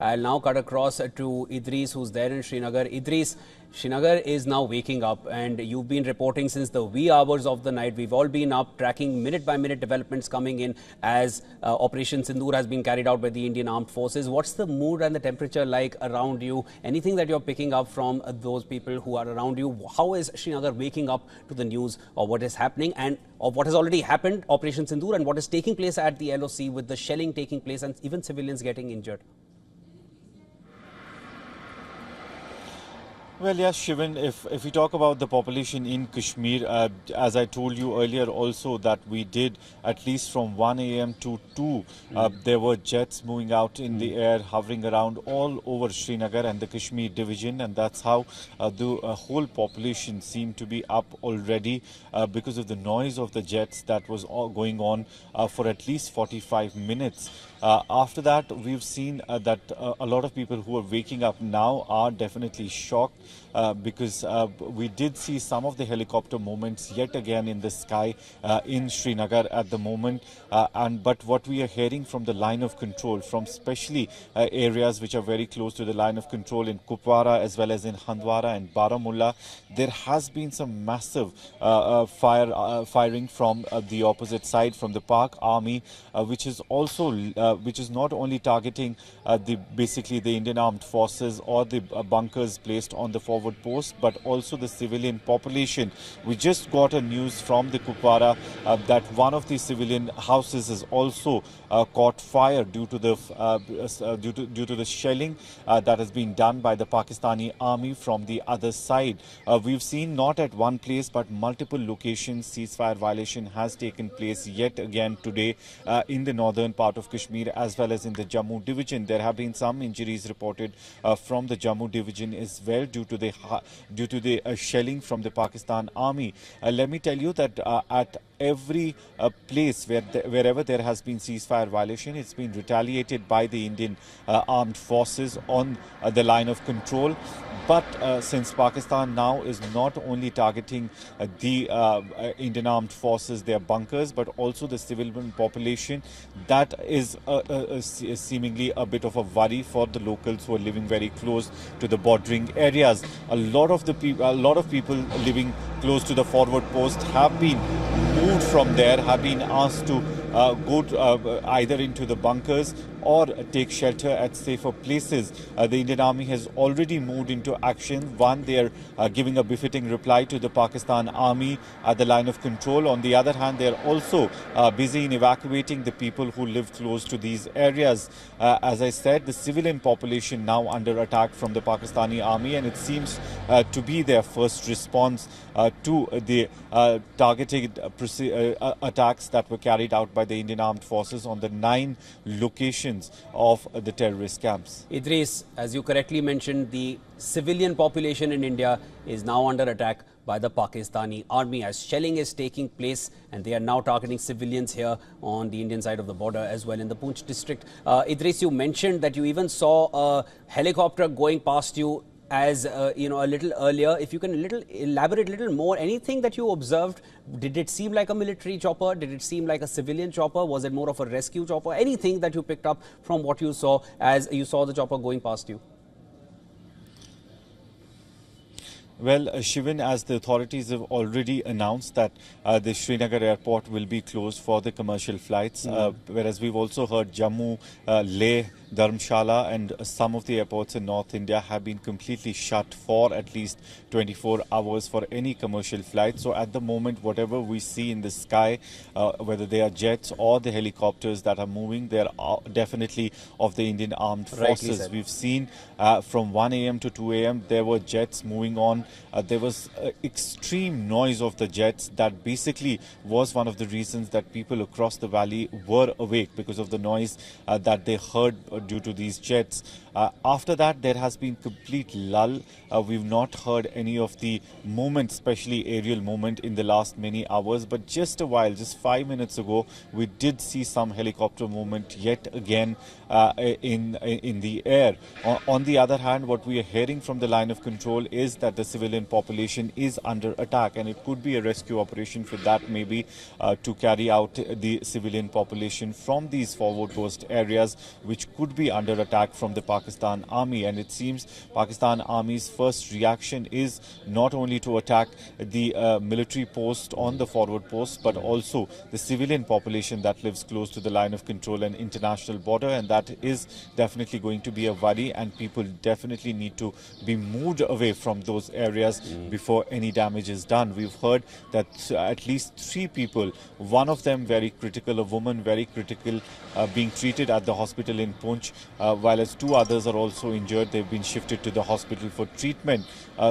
I'll now cut across to Idris, who's there in Srinagar. Idris, Srinagar is now waking up, and you've been reporting since the wee hours of the night. We've all been up tracking minute-by-minute developments coming in as Operation Sindoor has been carried out by the Indian Armed Forces. What's the mood and the temperature like around you? Anything that you're picking up from those people who are around you? How is Srinagar waking up to the news of what is happening and of what has already happened, Operation Sindoor, and what is taking place at the LOC with the shelling taking place and even civilians getting injured? Well, yes, Shivan, if we talk about the population in Kashmir, as I told you earlier also that we did at least from 1 a.m. to 2, there were jets moving out in the air, hovering around all over Srinagar and the Kashmir division, and that's how the whole population seemed to be up already because of the noise of the jets that was all going on for at least 45 minutes. After that, we've seen that a lot of people who are waking up now are definitely shocked because we did see some of the helicopter movements yet again in the sky in Srinagar at the moment. But what we are hearing from the line of control, from especially areas which are very close to the line of control in Kupwara as well as in Handwara and Baramulla, there has been some massive firing from the opposite side, from the Pak Army, which is also which is not only targeting basically the Indian Armed Forces or the bunkers placed on the forward post, but also the civilian population. We just got a news from the Kupwara that one of the civilian houses has also caught fire due to the shelling that has been done by the Pakistani army from the other side. We've seen not at one place but multiple locations ceasefire violation has taken place yet again today in the northern part of Kashmir as well as in the Jammu division. There have been some injuries reported from the Jammu division as well due to the shelling from the Pakistan army. Let me tell you that at every place wherever there has been ceasefire violation, it's been retaliated by the Indian armed forces on the line of control. But since Pakistan now is not only targeting the Indian armed forces, their bunkers, but also the civilian population, that is seemingly a bit of a worry for the locals who are living very close to the bordering areas. A lot of people living close to the forward post have been moved from there, have been asked to go to, either into the bunkers or take shelter at safer places. The Indian Army has already moved into action. One, they are giving a befitting reply to the Pakistan Army at the line of control. On the other hand, they are also busy in evacuating the people who live close to these areas. As I said, the civilian population now under attack from the Pakistani Army, and it seems to be their first response to the targeted attacks that were carried out by the Indian Armed Forces on the 9 locations of the terrorist camps. Idris, as you correctly mentioned, the civilian population in India is now under attack by the Pakistani army as shelling is taking place, and they are now targeting civilians here on the Indian side of the border as well in the Poonch district. Idris, you mentioned that you even saw a helicopter going past you as a little earlier. If you can elaborate a little more, anything that you observed, did it seem like a military chopper? Did it seem like a civilian chopper? Was it more of a rescue chopper? Anything that you picked up from what you saw as you saw the chopper going past you? Well, Shivan, as the authorities have already announced that the Srinagar airport will be closed for the commercial flights, whereas we've also heard Jammu, Leh, Dharamshala and some of the airports in North India have been completely shut for at least 24 hours for any commercial flight. So at the moment, whatever we see in the sky, whether they are jets or the helicopters that are moving, they are definitely of the Indian Armed Forces. We've seen from 1 a.m. to 2 a.m. there were jets moving on. There was extreme noise of the jets that basically was one of the reasons that people across the valley were awake, because of the noise that they heard due to these jets. After that, there has been complete lull. We've not heard any of the movement, especially aerial movement, in the last many hours. But just a while, just 5 minutes ago, we did see some helicopter movement yet again in the air. On the other hand, what we are hearing from the line of control is that the civilian population is under attack, and it could be a rescue operation for that, maybe to carry out the civilian population from these forward post areas which could be under attack from the Pakistan army. And it seems Pakistan army's first reaction is not only to attack the military post on the forward post, but also the civilian population that lives close to the line of control and international border, and that is definitely going to be a worry, and people definitely need to be moved away from those areas before any damage is done. We've heard that at least 3 people, one of them very critical, a woman very critical, being treated at the hospital in Poonch, while as 2 others are also injured. They've been shifted to the hospital for treatment.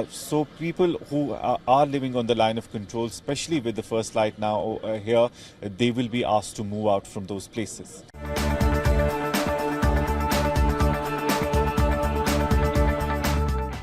So people who are living on the line of control, especially with the first light now here, they will be asked to move out from those places.